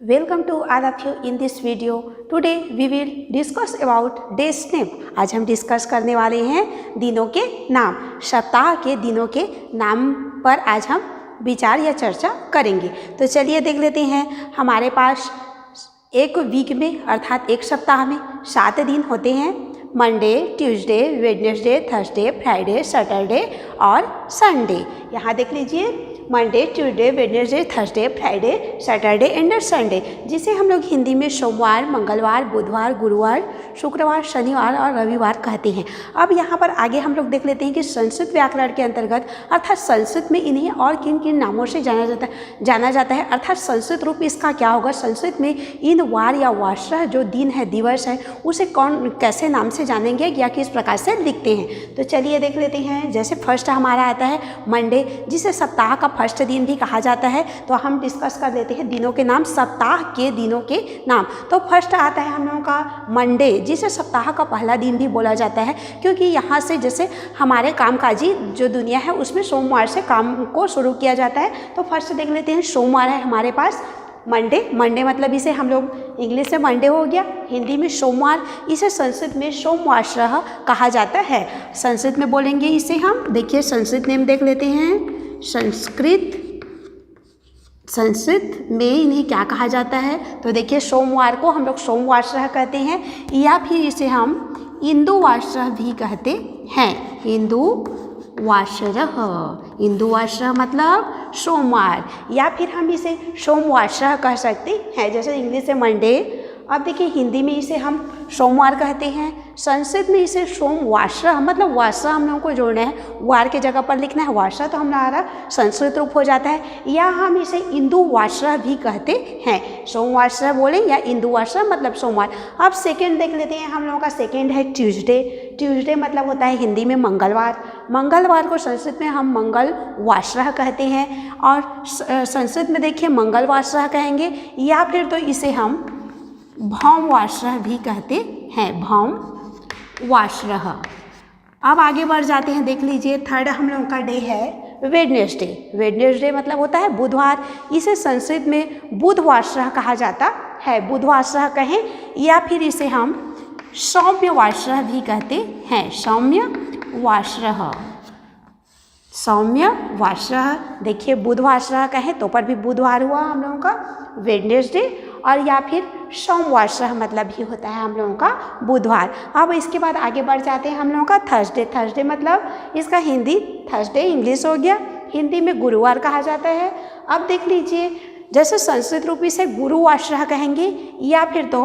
Welcome to all of you in this video. Today we will discuss about days name. आज हम discuss करने वाले हैं दिनों के नाम, सप्ताह के दिनों के नाम पर आज हम विचार या चर्चा करेंगे। तो चलिए देख लेते हैं। हमारे पास एक वीक में अर्थात एक सप्ताह में 7 दिन होते हैं। Monday, Tuesday, Wednesday, Thursday, Friday, Saturday और संडे। यहाँ देख लीजिए, Monday, Tuesday, Wednesday, Thursday, Friday, Saturday and Sunday, जिसे हम लोग हिंदी में सोमवार, मंगलवार, बुधवार, गुरुवार, शुक्रवार, शनिवार और रविवार कहते हैं। अब यहाँ पर आगे हम लोग देख लेते हैं कि संस्कृत व्याकरण के अंतर्गत अर्थात संस्कृत में इन्हें और किन किन नामों से जाना जाता है अर्थात संस्कृत रूप इसका क्या होगा। संस्कृत में इन वार या वार्षः जो दिन है, दिवस है, उसे कौन कैसे नाम से जानेंगे या किस प्रकार से लिखते हैं। तो चलिए देख लेते हैं। जैसे फर्स्ट हमारा आता है मंडे, जिसे सप्ताह का फर्स्ट दिन भी कहा जाता है। तो हम डिस्कस कर लेते हैं दिनों के नाम, सप्ताह के दिनों के नाम। तो फर्स्ट आता है हम लोगों का मंडे, जिसे सप्ताह का पहला दिन भी बोला जाता है, क्योंकि यहाँ से जैसे हमारे कामकाजी जो दुनिया है उसमें सोमवार से काम को शुरू किया जाता है। तो फर्स्ट देख लेते हैं, सोमवार है हमारे पास मंडे। मंडे मतलब इसे हम लोग इंग्लिश से मंडे हो गया, हिंदी में सोमवार, इसे संस्कृत में सोमवासरः कहा जाता है। संस्कृत में बोलेंगे इसे हम, देखिए संस्कृत नेम देख लेते हैं। संस्कृत में इन्हें क्या कहा जाता है, तो देखिए सोमवार को हम लोग सोमवासरः कहते हैं, या फिर इसे हम इंदुवासरः भी कहते हैं। इंदुवासरः मतलब सोमवार, या फिर हम इसे सोमवासरः कह सकते हैं, जैसे इंग्लिश से मंडे। अब देखिए हिंदी में इसे हम सोमवार कहते हैं, संस्कृत में इसे सोमवासरः मतलब वासरः हम लोगों को जोड़ना है, वार के जगह पर लिखना है वासरः, तो हमारा संस्कृत रूप हो जाता है। या हम इसे इंदुवासरः भी कहते हैं, सोमवासरः बोले या इंदुवासरः मतलब सोमवार। अब सेकेंड देख लेते हैं। हम लोगों का सेकेंड है ट्यूसडे। ट्यूसडे मतलब होता है हिंदी में मंगलवार। मंगलवार को संस्कृत में हम मंगलवासरः कहते हैं, और संस्कृत में देखिए मंगलवासरः कहेंगे, या फिर तो इसे हम भौमवासरः भी कहते हैं, भौमवासरः। अब आगे बढ़ जाते हैं, देख लीजिए थर्ड हम लोगों का डे है वेडनेसडे। वेडनेसडे मतलब होता है बुधवार, इसे संस्कृत में बुधवासरः कहा जाता है, बुधवासरः कहें, या फिर इसे हम सौम्यवासरः भी कहते हैं, सौम्यवासरः। सौम्यवासरः देखिए बुधवासरः कहें तो पर भी बुधवार हुआ हम लोगों का वेडनेसडे, और या फिर सोमवासरः मतलब भी होता है हम लोगों का बुधवार। अब इसके बाद आगे बढ़ जाते हैं हम लोगों का थर्सडे। थर्सडे मतलब इसका हिंदी थर्सडे इंग्लिश हो गया, हिंदी में गुरुवार कहा जाता है। अब देख लीजिए, जैसे संस्कृत रूपी से गुरुवासरः कहेंगे, या फिर तो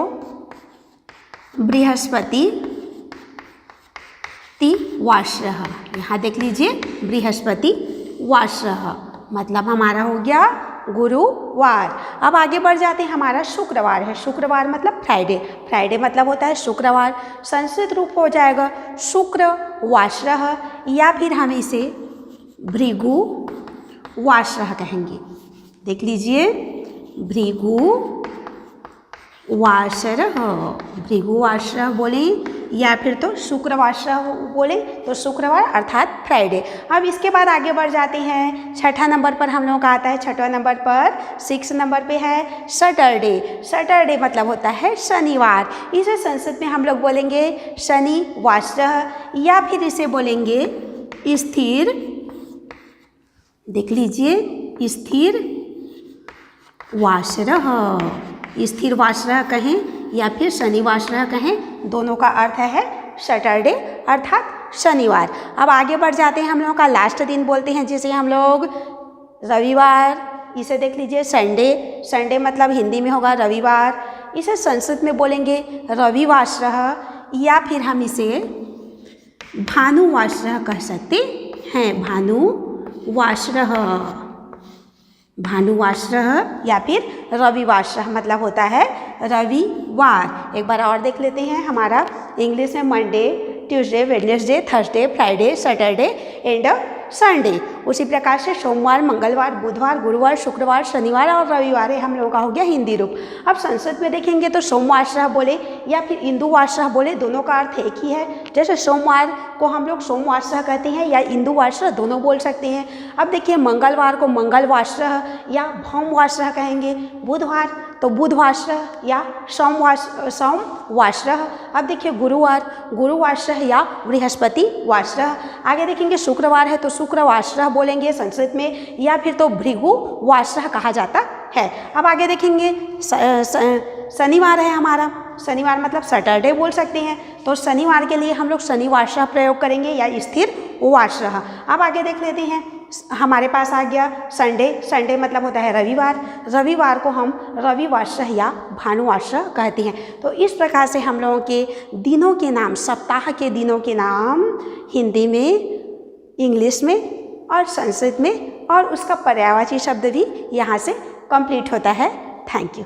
बृहस्पतिवासरः। यहाँ देख लीजिए बृहस्पतिवासरः मतलब हमारा हो गया गुरुवार। अब आगे बढ़ जाते हैं, हमारा शुक्रवार है। शुक्रवार मतलब फ्राइडे। फ्राइडे मतलब होता है शुक्रवार, संस्कृत रूप हो जाएगा शुक्रवासरः, या फिर हम इसे भृगुवासरः कहेंगे। देख लीजिए भृगुवासरः बोले, या फिर तो शुक्रवासरः बोले तो शुक्रवार अर्थात फ्राइडे। अब इसके बाद आगे बढ़ जाते हैं, छठा नंबर पर हम लोगों का आता है, छठवां नंबर पर 6 नंबर पे है सैटरडे। सैटरडे मतलब होता है शनिवार, इसे संस्कृत में हम लोग बोलेंगे शनिवासरः, या फिर इसे बोलेंगे स्थिर। देख लीजिए स्थिरवासरः कहें या फिर शनिवासरः कहें, दोनों का अर्थ है सैटरडे अर्थात शनिवार। अब आगे बढ़ जाते हैं, हम लोगों का लास्ट दिन बोलते हैं जिसे हम लोग रविवार, इसे देख लीजिए संडे। संडे मतलब हिंदी में होगा रविवार, इसे संस्कृत में बोलेंगे रविवासरः, या फिर हम इसे भानुवासरः कह सकते हैं, भानुवासरः या फिर रविवासरः मतलब होता है रविवार। एक बार और देख लेते हैं, हमारा इंग्लिश में Monday, Tuesday, Wednesday, Thursday, Friday, Saturday and Sunday. उसी प्रकार से सोमवार, मंगलवार, बुधवार, गुरुवार, शुक्रवार, शनिवार और रविवार हम लोगों का हो गया हिंदी रूप। अब संस्कृत में देखेंगे तो सोमवासरः बोले या फिर इंदुवासरः बोले, दोनों का अर्थ एक ही है। जैसे सोमवार को हम लोग सोमवासरः कहते हैं या इंदुवासरः, दोनों बोल सकते हैं। अब देखिए मंगलवार को मंगलवासरः या भौमवासरः कहेंगे, बुधवार तो बुधवासरः या सोमवासरः। अब देखिए गुरुवार, गुरुवासरः या बृहस्पतिवासरः। आगे देखेंगे शुक्रवार है तो शुक्रवासरः बोलेंगे संस्कृत में, या फिर तो भृगुवासरः कहा जाता है। अब आगे देखेंगे शनिवार है हमारा, शनिवार मतलब सैटरडे बोल सकते हैं, तो शनिवार के लिए हम लोग शनिवासरः प्रयोग करेंगे या स्थिर वासरः। अब आगे देख लेते हैं, हमारे पास आ गया संडे, संडे मतलब होता है रविवार, रविवार को हम रविवासरः या भानुवासरः कहते हैं। तो इस प्रकार से हम लोगों के दिनों के नाम, सप्ताह के दिनों के नाम हिंदी में, इंग्लिश में और संस्कृत में, और उसका पर्यायवाची शब्द भी यहाँ से कंप्लीट होता है। Thank you.